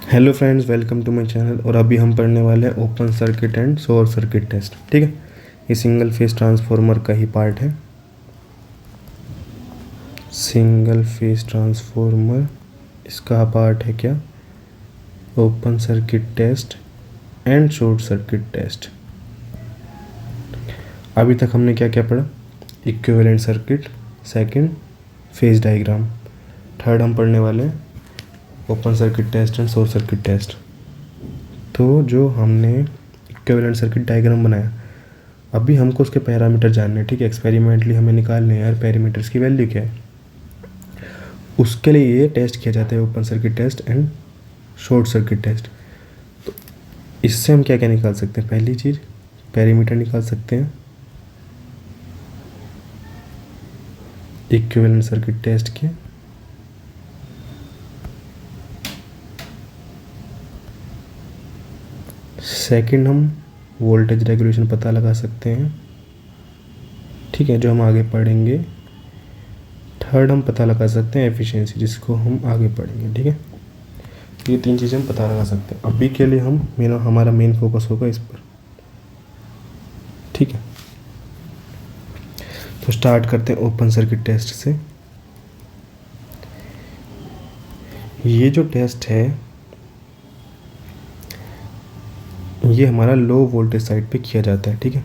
Hello friends, welcome to my channel. और अभी हम पढ़ने वाले हैं open circuit and short circuit test. ठीक है, ये सिंगल फेस ट्रांसफार्मर का ही पार्ट है। सिंगल फेस ट्रांसफार्मर इसका पार्ट है क्या? Open circuit test and short circuit test. अभी तक हमने क्या क्या पढ़ा? Equivalent circuit, second phase diagram, third हम पढ़ने वाले हैं open circuit test and short circuit test. तो जो हमने इक्विवेलेंट सर्किट डायग्राम बनाया, अभी हमको उसके पैरामीटर जानने हैं। ठीक है, एक्सपेरिमेंटली हमें निकालने हैं यार पैरामीटर्स की वैल्यू क्या है। उसके लिए ये टेस्ट किया जाता है, open circuit test and short circuit test. तो इससे हम क्या क्या निकाल सकते हैं? पहली चीज़, पैरामीटर निकाल सकते हैं इक्विवेलेंट सर्किट टेस्ट के। सेकंड, हम वोल्टेज रेगुलेशन पता लगा सकते हैं। ठीक है, जो हम आगे पढ़ेंगे। थर्ड, हम पता लगा सकते हैं एफिशिएंसी, जिसको हम आगे पढ़ेंगे। ठीक है, ये तीन चीज़ें हम पता लगा सकते हैं। अभी के लिए हमारा मेन फोकस होगा इस पर। ठीक है, तो स्टार्ट करते हैं ओपन सर्किट टेस्ट से। ये जो टेस्ट है ये हमारा लो वोल्टेज साइड पे किया जाता है। ठीक है,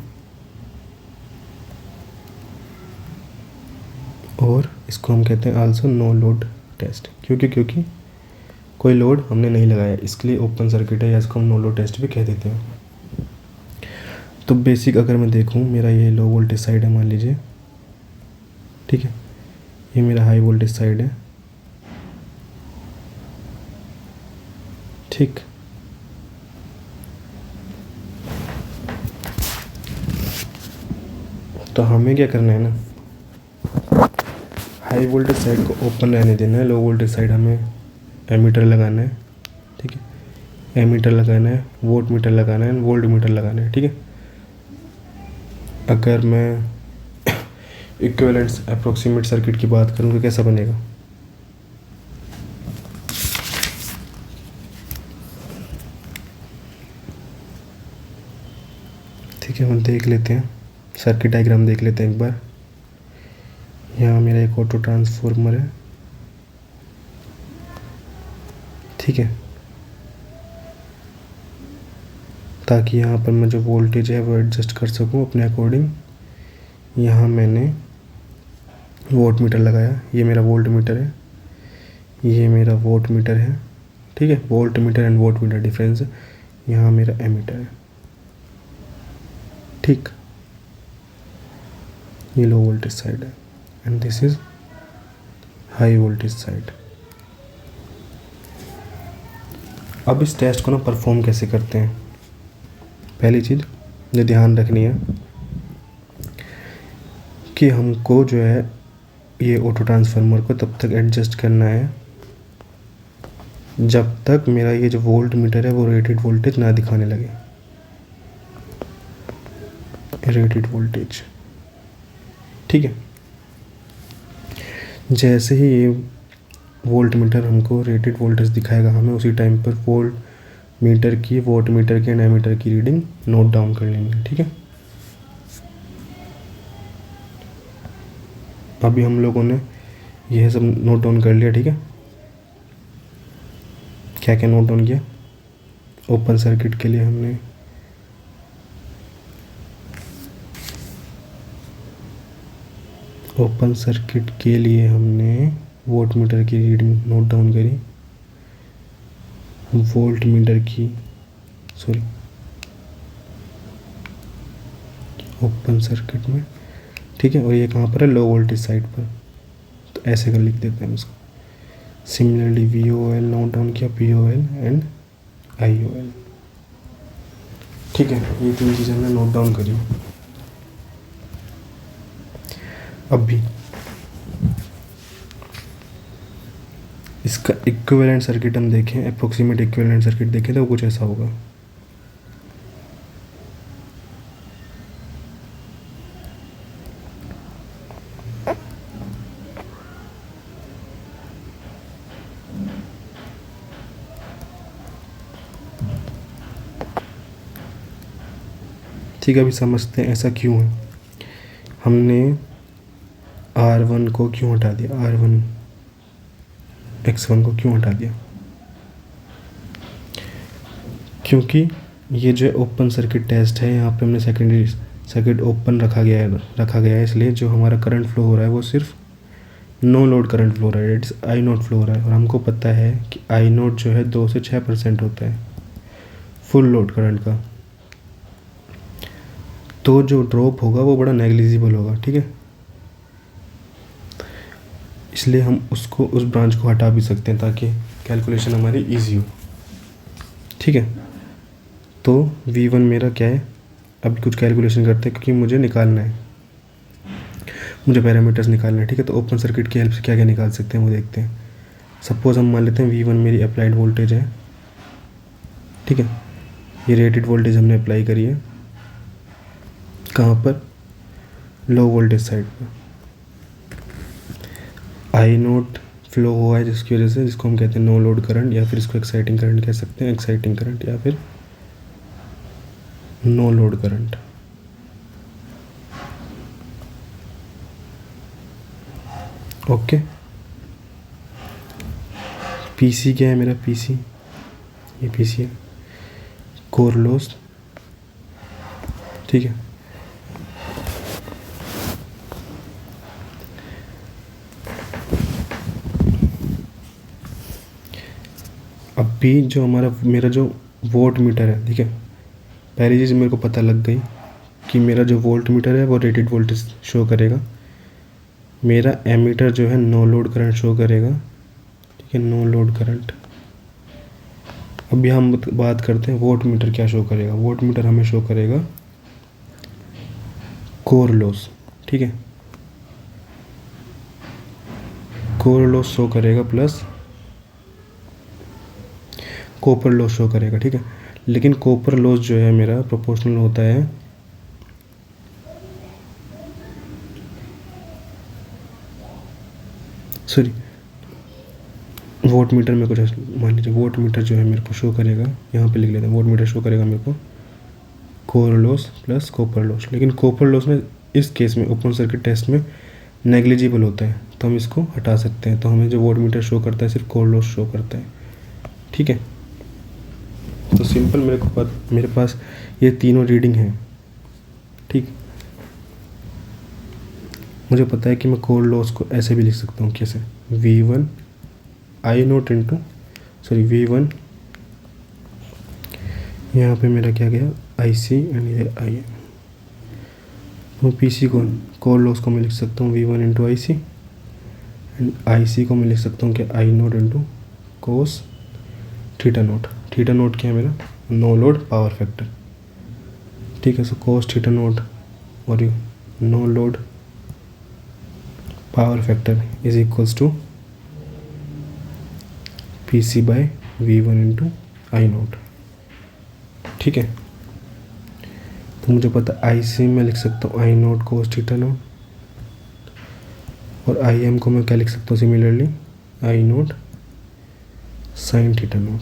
और इसको हम कहते हैं आल्सो नो लोड टेस्ट। क्योंकि कोई लोड हमने नहीं लगाया, इसके लिए ओपन सर्किट है, या इसको हम नो लोड टेस्ट भी कह देते हैं। तो बेसिक अगर मैं देखूं, मेरा ये लो वोल्टेज साइड है मान लीजिए। ठीक है, ये मेरा हाई वोल्टेज साइड है। ठीक, तो हमें क्या करना है ना, हाई वोल्टेज साइड को ओपन रहने देना है। लो वोल्टेज साइड हमें एमीटर लगाना है। ठीक है, एमीटर लगाना है, वोल्ट मीटर लगाना है, वोल्ट मीटर लगाना है। ठीक है, अगर मैं इक्विवेलेंट अप्रोक्सीमेट सर्किट की बात करूँ तो कैसा बनेगा? ठीक है, हम देख लेते हैं, सर्किट डायग्राम देख लेते हैं एक बार। यहाँ मेरा एक ऑटो ट्रांसफार्मर है। ठीक है, ताकि यहाँ पर मैं जो वोल्टेज है वो एडजस्ट कर सकूँ अपने अकॉर्डिंग। यहाँ मैंने वोल्ट मीटर लगाया, ये मेरा वोल्ट मीटर है, ये मेरा वोल्ट मीटर है। ठीक है, volt meter and volt meter difference है। यहाँ मेरा एमीटर है। ठीक, ये लो वोल्टेज साइड है and this is high voltage side. अब इस टेस्ट को ना परफॉर्म कैसे करते हैं? पहली चीज़ जो ध्यान रखनी है कि हमको जो है ये ऑटो ट्रांसफार्मर को तब तक एडजस्ट करना है जब तक मेरा ये जो वोल्ट मीटर है वो रेटेड वोल्टेज ना दिखाने लगे। रेटेड वोल्टेज, ठीक है, जैसे ही ये वोल्ट मीटर हमको रेटेड वोल्टेज दिखाएगा, हमें उसी टाइम पर वोल्ट मीटर की एंड एमीटर की रीडिंग नोट डाउन कर लेंगे। ठीक है, अभी हम लोगों ने यह सब नोट डाउन कर लिया। ठीक है, क्या क्या नोट डाउन किया? ओपन सर्किट के लिए हमने वोल्ट मीटर की रीडिंग नोट डाउन करी, वोल्ट मीटर की ओपन सर्किट में। ठीक है, और ये कहाँ पर है? लो वोल्टेज साइड पर। तो ऐसे कर लिख देते हैं इसको। सिमिलरली VOL नोट डाउन किया, POL एंड IOL। ठीक है, ये तीन चीज़ें हमने नोट डाउन करी। अब भी इसका इक्विवेलेंट सर्किट हम देखें, अप्रोक्सीमेट इक्विवेलेंट सर्किट देखें तो कुछ ऐसा होगा। ठीक है, अभी समझते हैं ऐसा क्यों है। हमने R1 को क्यों हटा दिया, R1 X1 को क्यों हटा दिया? क्योंकि ये जो ओपन सर्किट टेस्ट है, यहाँ पे हमने सेकेंडरी सर्किट ओपन रखा गया है, इसलिए जो हमारा करंट फ्लो हो रहा है वो सिर्फ नो लोड करंट फ्लो हो रहा है, इट्स आई नोट फ्लो हो रहा है। और हमको पता है कि आई नोट जो है 2 से 6% होता है फुल लोड करंट का, तो जो ड्रॉप होगा वो बड़ा नेग्लिजिबल होगा। ठीक है, इसलिए हम उसको उस ब्रांच को हटा भी सकते हैं ताकि कैलकुलेशन हमारी इजी हो। ठीक है, तो V1 मेरा क्या है, अभी कुछ कैलकुलेशन करते हैं क्योंकि मुझे निकालना है, मुझे पैरामीटर्स निकालना है। ठीक है, तो ओपन सर्किट की हेल्प से क्या क्या निकाल सकते हैं वो देखते हैं। सपोज हम मान लेते हैं V1 मेरी अप्लाइड वोल्टेज है। ठीक है, ये रेटेड वोल्टेज हमने अप्लाई करी है कहाँ पर, लो वोल्टेज साइड पर। आई नोट फ्लो हुआ है जिसकी वजह से, जिसको हम कहते हैं नो लोड करंट, या फिर इसको एक्साइटिंग करंट कह सकते हैं, एक्साइटिंग करंट या फिर no load current. Okay, PC क्या है मेरा, पीसी ये पीसी है, कोर लॉस। ठीक है, अब भी जो मेरा जो वोल्ट मीटर है, ठीक है, पहली चीज़ मेरे को पता लग गई कि मेरा जो वोल्ट मीटर है वो रेटेड वोल्टेज शो करेगा, मेरा एमीटर जो है नो लोड करंट शो करेगा। ठीक है, नो लोड करंट। अभी हम बात करते हैं वोल्ट मीटर क्या शो करेगा। वोल्ट मीटर हमें शो करेगा कोर लॉस। ठीक है, कोर लॉस शो करेगा प्लस कॉपर लॉस शो करेगा। ठीक है, लेकिन कॉपर लॉस जो है मेरा प्रोपोर्शनल होता है सॉरी वोल्ट मीटर में कुछ मान लीजिए, वोल्ट मीटर जो है मेरे को शो करेगा, यहाँ पे लिख लेते हैं, वोल्ट मीटर शो करेगा मेरे को core loss plus copper loss. लेकिन कॉपर लॉस में इस केस में ओपन सर्किट टेस्ट में नेग्लिजिबल होता है, तो हम इसको हटा सकते हैं। तो हमें जो वोल्ट मीटर शो करता है सिर्फ कोर लॉस शो करता है। ठीक है, तो सिंपल मेरे पास ये तीनों रीडिंग हैं। ठीक, मुझे पता है कि मैं कोर लॉस को ऐसे भी लिख सकता हूँ, कैसे, V1 I naught into V1, यहाँ पे मेरा क्या गया IC एंड ये IM। तो PC को कोर लॉस को मैं लिख सकता हूँ V1 into IC, and IC को मैं लिख सकता हूँ कि I naught into cos theta naught. Theta naught क्या है मेरा, नो लोड पावर फैक्टर। ठीक है, सो कोस थीटा नोट और no load power factor is equals to PC by V1 into I naught. ठीक है, तो मुझे पता IC में लिख सकता हूँ आई नोट कोस थीटा नोट, और IM को मैं क्या लिख सकता हूँ सिमिलरली, आई नोट साइन थीटा नोट।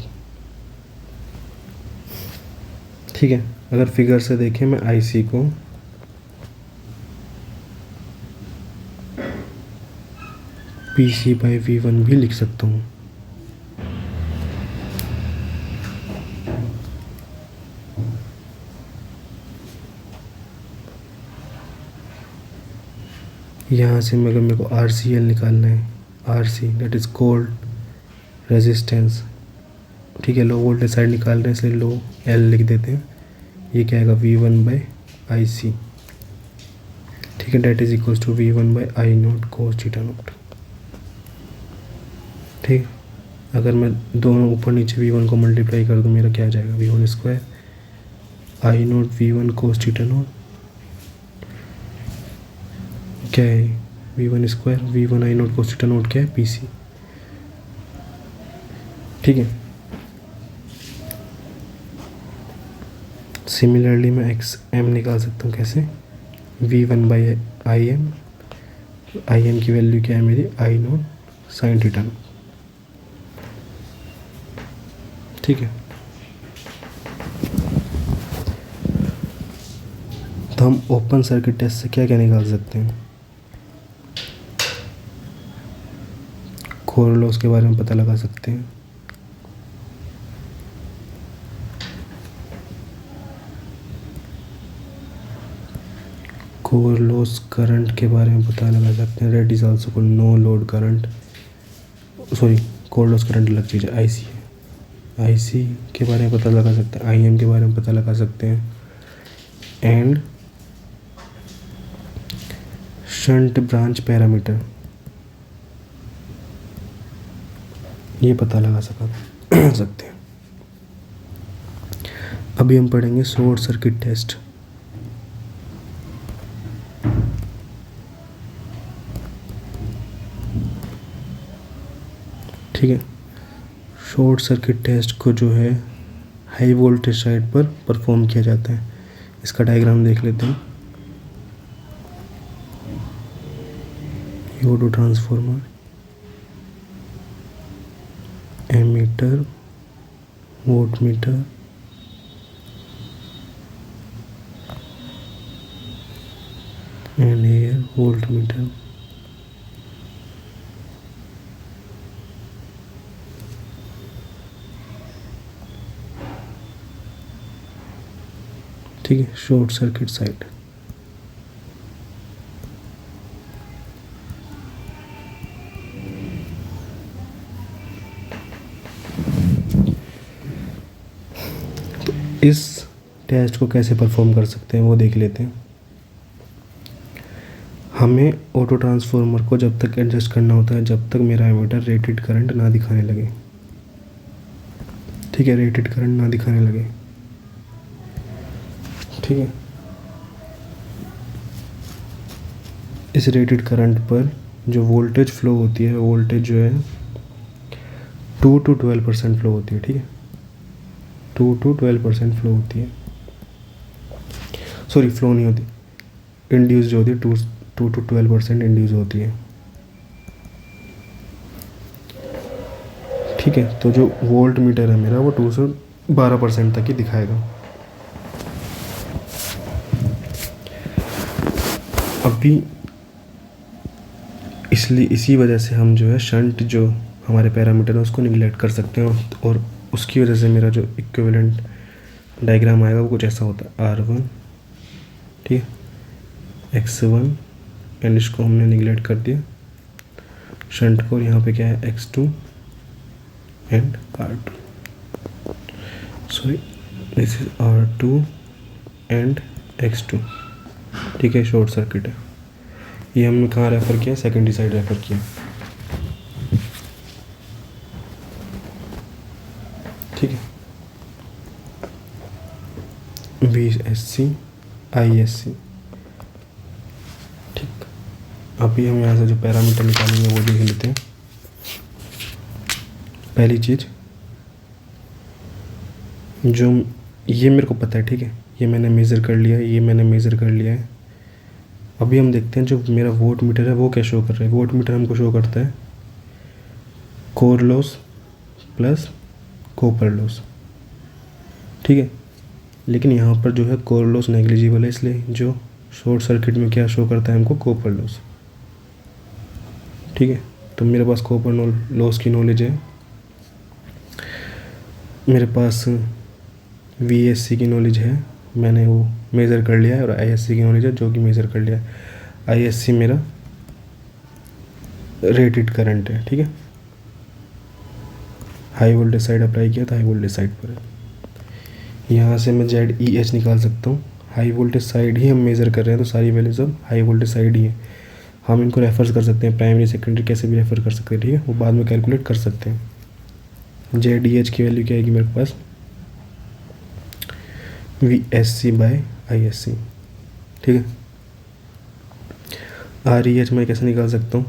ठीक है, अगर फिगर से देखें मैं IC को PC बाय V1 भी लिख सकता हूँ। यहाँ से अगर मेरे को RCL निकालना है, RC that is cold resistance. ठीक है, लो वोल्टेज साइड निकाल रहे हैं इसलिए लो L लिख देते हैं। ये क्या आएगा V1 बाय IC। ठीक है, that is equals to V1 by I naught cos theta naught. ठीक, अगर मैं दोनों ऊपर नीचे V1 को मल्टीप्लाई कर दूँ, मेरा क्या आ जाएगा, V1 square I naught V1 cos theta naught, क्या है V1 square V1 I naught cos theta naught क्या है PC। ठीक है, सिमिलरली मैं XM निकाल सकता हूँ, कैसे, V1 बाई IM, IM की वैल्यू क्या है मेरी, आई नोट साइन थीटा नोट। ठीक है, हम ओपन सर्किट टेस्ट से क्या क्या निकाल सकते हैं? कोर लॉस के बारे में पता लगा सकते हैं, कोर लॉस करंट के बारे में पता लगा सकते हैं। That is also called no load current, sorry core loss current अलग चीज़ है, आईसी है। आईसी के बारे में पता लगा सकते हैं, आईएम के बारे में पता लगा सकते हैं, एंड शंट ब्रांच पैरामीटर ये पता लगा सकते हैं। अभी हम पढ़ेंगे शॉर्ट सर्किट टेस्ट। ठीक है, शॉर्ट सर्किट टेस्ट को जो है हाई वोल्टेज साइड पर परफॉर्म किया जाता है। इसका डायग्राम देख लेते हैं। Auto transformer, ammeter, voltmeter, and air voltmeter. ठीक है, शॉर्ट सर्किट साइड। तो इस टेस्ट को कैसे परफॉर्म कर सकते हैं वो देख लेते हैं। हमें ऑटो ट्रांसफार्मर को जब तक एडजस्ट करना होता है जब तक मेरा एमीटर रेटेड करंट ना दिखाने लगे। ठीक है, रेटेड करंट ना दिखाने लगे। ठीक है, इस रेटेड करंट पर जो वोल्टेज फ्लो होती है, वोल्टेज जो है 2 to 12% फ्लो होती है। ठीक है, 2 to 12% फ्लो होती है, सॉरी फ्लो नहीं होती, इंड्यूस जो होती है 2 to 12% इंड्यूस होती है। ठीक है, तो जो वोल्ट मीटर है मेरा वो 2 से 12% तक ही दिखाएगा। अभी इसलिए इसी वजह से हम जो है शंट जो हमारे पैरामीटर है उसको निगलेक्ट कर सकते हैं, और उसकी वजह से मेरा जो इक्विवेलेंट डायग्राम आएगा वो कुछ ऐसा होता है R1, ठीक है, X1, एंड इसको हमने निगलेक्ट कर दिया शंट को, और यहाँ पे क्या है X2 and R2, sorry this is R2 and X2। ठीक है, शॉर्ट सर्किट है। ये हमने कहाँ रेफ़र किया? सेकेंडरी साइड रेफ़र किया। ठीक है, VSC ISC। ठीक, अभी हम यहाँ से जो पैरामीटर निकालेंगे वो देख लेते हैं। पहली चीज़ जो ये मेरे को पता है, ठीक है, ये मैंने मेज़र कर लिया है, ये मैंने मेज़र कर लिया है। अभी हम देखते हैं जो मेरा वोट मीटर है वो क्या शो कर रहा है। वोट मीटर हमको शो करता है core loss plus copper loss. ठीक है, लेकिन यहाँ पर जो है कोर लॉस नेग्लिजिबल है, इसलिए जो शॉर्ट सर्किट में क्या शो करता है हमको कॉपर लॉस। ठीक है, तो मेरे पास कॉपर लॉस की नॉलेज है, मेरे पास VSC की नॉलेज है, मैंने वो मेज़र कर लिया है, और ISC की नॉलेज है जो कि मेज़र कर लिया है। ISC मेरा रेटेड करंट है। ठीक है, हाई वोल्टेज साइड अप्लाई किया तो हाई वोल्टेज साइड पर है। यहाँ से मैं ZEH निकाल सकता हूँ। हाई वोल्टेज साइड ही हम मेज़र कर रहे हैं तो सारी वैल्यूज अब हाई वोल्टेज साइड ही है। हम इनको रेफर कर सकते हैं, प्राइमरी सेकेंडरी कैसे भी रेफर कर सकते हैं। ठीक है, वो बाद में कैलकुलेट कर सकते हैं। ZEH की वैल्यू क्या आएगी मेरे पास? VSC/ISC। ठीक है, REH मैं कैसे निकाल सकता हूँ?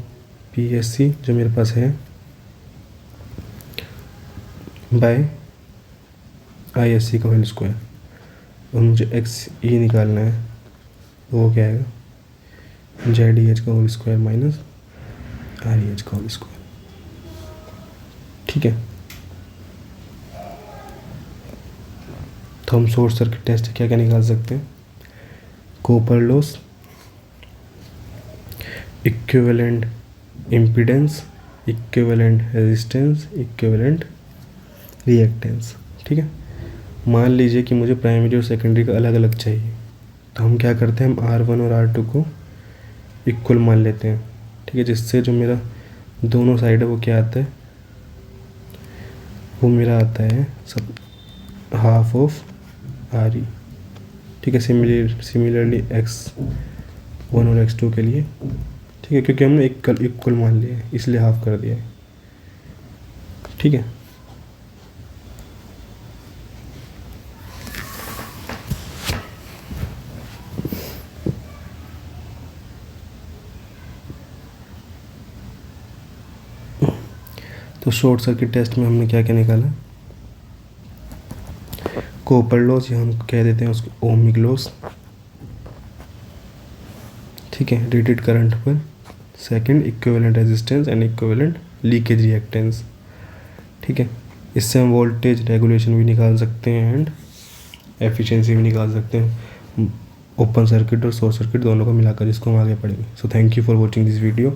PSC जो मेरे पास है बाय ISC का होल स्क्वायर, और मुझे XE निकालना है, वो क्या आएगा? ZEH का होल स्क्वायर माइनस REH का होल स्क्वायर। ठीक है, तो हम शॉर्ट सर्किट टेस्ट क्या क्या निकाल सकते हैं? Copper loss, equivalent impedance, equivalent resistance, equivalent reactance. ठीक है, मान लीजिए कि मुझे प्राइमरी और सेकेंडरी का अलग अलग चाहिए, तो हम क्या करते हैं, हम R1 और R2 को इक्वल मान लेते हैं। ठीक है, जिससे जो मेरा दोनों साइड है वो क्या आता है, वो मेरा आता है सब हाफ ऑफ RE। ठीक है, सिमिलरली X1 और X2 के लिए। ठीक है, क्योंकि हमने इक्वल मान लिया है इसलिए हाफ कर दिया है। ठीक है, तो शॉर्ट सर्किट टेस्ट में हमने क्या क्या निकाला, कॉपर लॉस, या हम कह देते हैं उसको ओमिक लॉस। ठीक है, रेटेड करंट पर। Second, equivalent resistance and equivalent leakage reactance. ठीक है, इससे हम वोल्टेज रेगुलेशन भी निकाल सकते हैं एंड एफिशिएंसी भी निकाल सकते हैं, ओपन सर्किट और शॉर्ट सर्किट दोनों को मिलाकर, जिसको हम आगे पढ़ेंगे। So thank you for watching this video.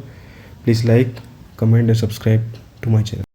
Please like, comment and subscribe to my channel.